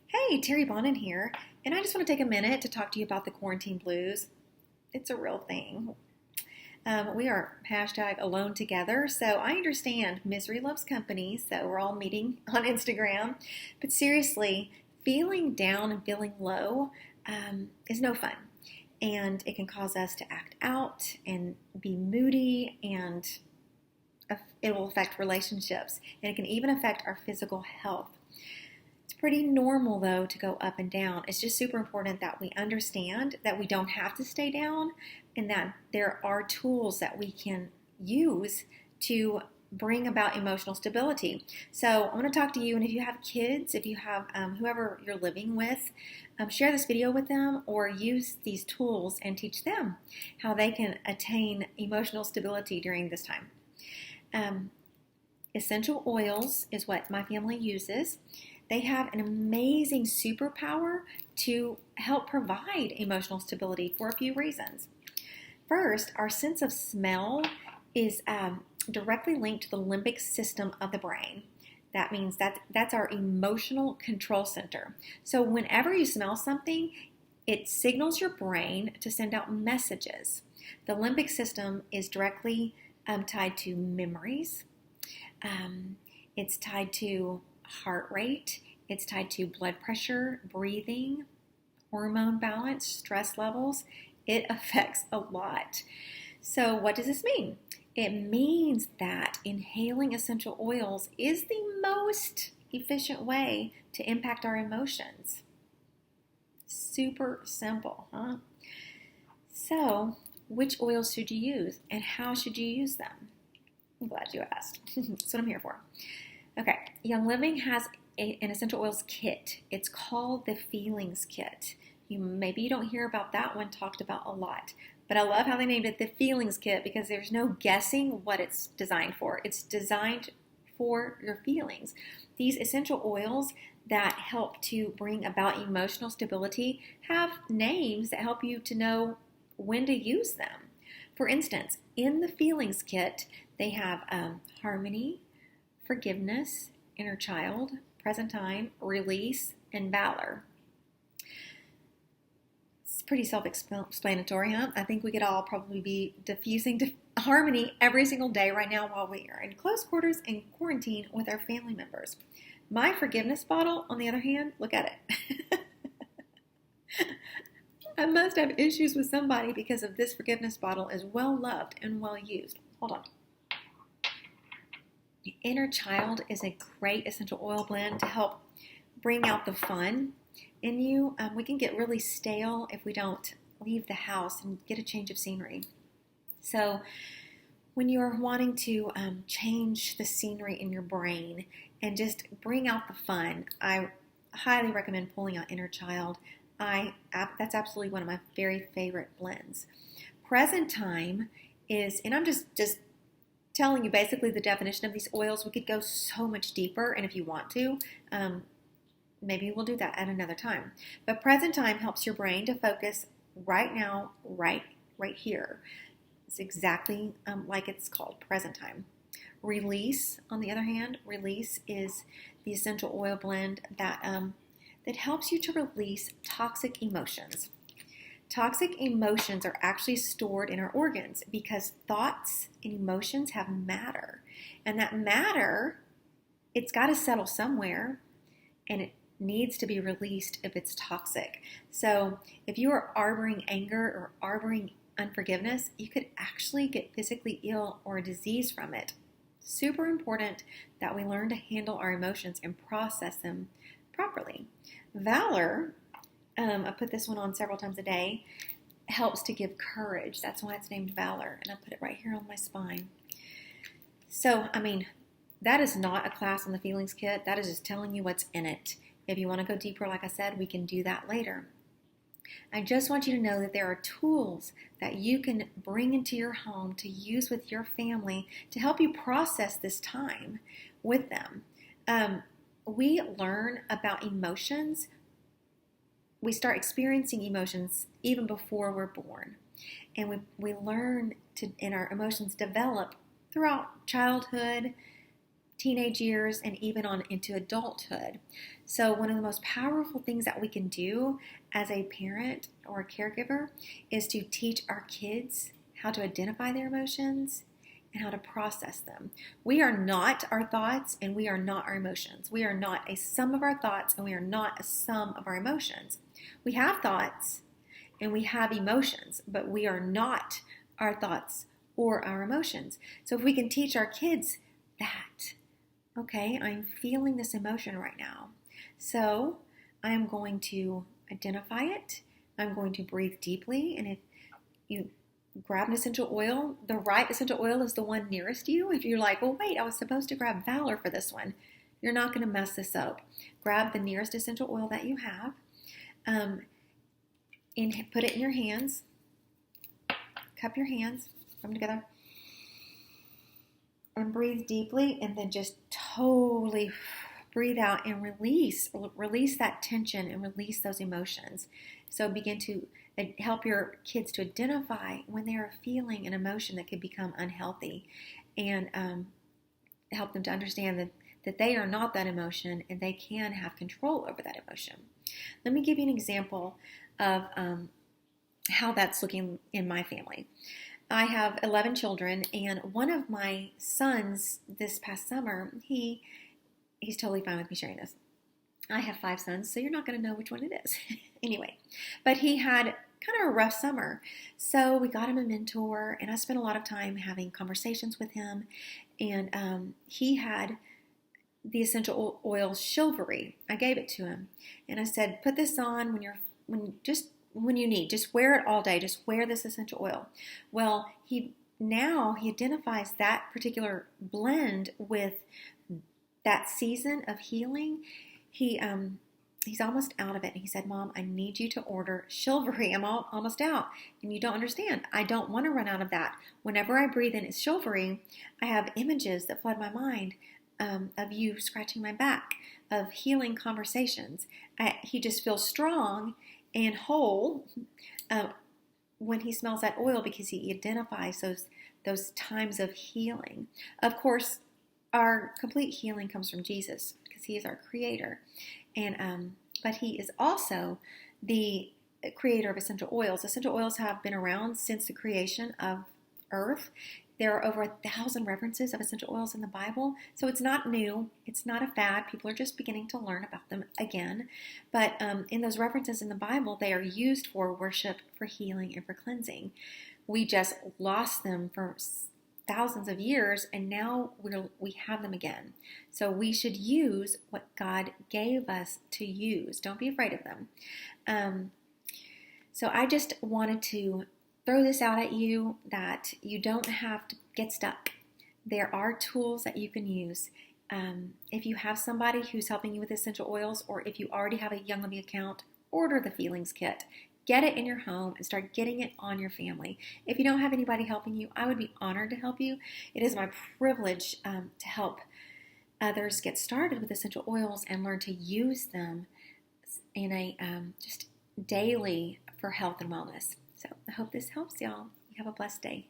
Hey, Terry Bonin here, and I just want to take a minute to talk to you about the quarantine blues. It's a real thing. We are hashtag alone together, so I understand misery loves company, so we're all meeting on Instagram. But seriously, feeling down and feeling low is no fun, and it can cause us to act out and be moody, and it will affect relationships, and it can even affect our physical health. It's pretty normal, though, to go up and down. It's just super important that we understand that we don't have to stay down and that there are tools that we can use to bring about emotional stability. So I want to talk to you, and if you have kids, if you have whoever you're living with, share this video with them or use these tools and teach them how they can attain emotional stability during this time. Essential oils is what my family uses. They have an amazing superpower to help provide emotional stability for a few reasons. First, our sense of smell is directly linked to the limbic system of the brain. That means that's our emotional control center. So whenever you smell something, it signals your brain to send out messages. The limbic system is directly tied to memories. It's tied to heart rate. It's tied to blood pressure, breathing, hormone balance, stress levels. It affects a lot. So what does this mean? It means that inhaling essential oils is the most efficient way to impact our emotions. Super simple, huh? So, which oils should you use and how should you use them? I'm glad you asked. That's what I'm here for. Okay, Young Living has an essential oils kit. It's called the Feelings Kit. Maybe you don't hear about that one talked about a lot, but I love how they named it the Feelings Kit because there's no guessing what it's designed for. It's designed for your feelings. These essential oils that help to bring about emotional stability have names that help you to know when to use them. For instance, in the Feelings Kit, they have harmony, forgiveness, inner child, present time, release, and valor. It's pretty self-explanatory, huh? I think we could all probably be diffusing harmony every single day right now while we are in close quarters and quarantine with our family members. My forgiveness bottle, on the other hand, look at it. I must have issues with somebody because of this forgiveness bottle is well loved and well used. Hold on. The Inner Child is a great essential oil blend to help bring out the fun in you. We can get really stale if we don't leave the house and get a change of scenery. So when you're wanting to change the scenery in your brain and just bring out the fun, I highly recommend pulling out Inner Child. That's absolutely one of my very favorite blends. Present Time is, and I'm just telling you basically the definition of these oils. We could go so much deeper, and if you want to, maybe we'll do that at another time. But Present Time helps your brain to focus right now, right here. It's exactly like it's called, Present Time. Release, on the other hand, Release is the essential oil blend that helps you to release toxic emotions. Toxic emotions are actually stored in our organs because thoughts and emotions have matter. And that matter, it's got to settle somewhere, and it needs to be released if it's toxic. So if you are harboring anger or harboring unforgiveness, you could actually get physically ill or a disease from it. Super important that we learn to handle our emotions and process them properly. Valor, I put this one on several times a day, helps to give courage. That's why it's named Valor, and I put it right here on my spine. So, that is not a class on the Feelings Kit. That is just telling you what's in it. If you want to go deeper, like I said, we can do that later. I just want you to know that there are tools that you can bring into your home to use with your family to help you process this time with them. We learn about emotions. We start experiencing emotions even before we're born. And we learn and our emotions develop throughout childhood, teenage years and even on into adulthood. So one of the most powerful things that we can do as a parent or a caregiver is to teach our kids how to identify their emotions and how to process them. We are not our thoughts and we are not our emotions. We are not a sum of our thoughts and we are not a sum of our emotions. We have thoughts and we have emotions, but we are not our thoughts or our emotions. So if we can teach our kids that, okay, I'm feeling this emotion right now. So I'm going to identify it. I'm going to breathe deeply. And if you grab an essential oil, the right essential oil is the one nearest you. If you're like, well, wait, I was supposed to grab Valor for this one, you're not going to mess this up. Grab the nearest essential oil that you have and put it in your hands. Cup your hands, put them together, and breathe deeply, and then just totally breathe out and release that tension and release those emotions. So begin to help your kids to identify when they are feeling an emotion that could become unhealthy, and help them to understand that they are not that emotion and they can have control over that emotion. Let me give you an example of how that's looking in my family. I have 11 children, and one of my sons this past summer, he's totally fine with me sharing this. I have 5 sons, so you're not going to know which one it is. Anyway, but he had kind of a rough summer. So we got him a mentor, and I spent a lot of time having conversations with him. And he had the essential oil Chivalry. I gave it to him, and I said, put this on when you need. Just wear it all day. Just wear this essential oil. Well, he identifies that particular blend with that season of healing. He's almost out of it. And he said, Mom, I need you to order Chivalry. I'm almost out. And you don't understand. I don't want to run out of that. Whenever I breathe in his Chivalry, I have images that flood my mind of you scratching my back, of healing conversations. He just feels strong and whole when he smells that oil, because he identifies those times of healing. Of course, our complete healing comes from Jesus, because he is our creator. And but he is also the creator of essential oils. Essential oils have been around since the creation of earth. There are over 1,000 references of essential oils in the Bible. So it's not new. It's not a fad. People are just beginning to learn about them again. But in those references in the Bible, they are used for worship, for healing, and for cleansing. We just lost them for thousands of years, and now we have them again. So we should use what God gave us to use. Don't be afraid of them. So I just wanted to throw this out at you, that you don't have to get stuck. There are tools that you can use. If you have somebody who's helping you with essential oils, or if you already have a Young Living account, order the Feelings Kit. Get it in your home and start getting it on your family. If you don't have anybody helping you, I would be honored to help you. It is my privilege to help others get started with essential oils and learn to use them in a just daily for health and wellness. So I hope this helps y'all. You have a blessed day.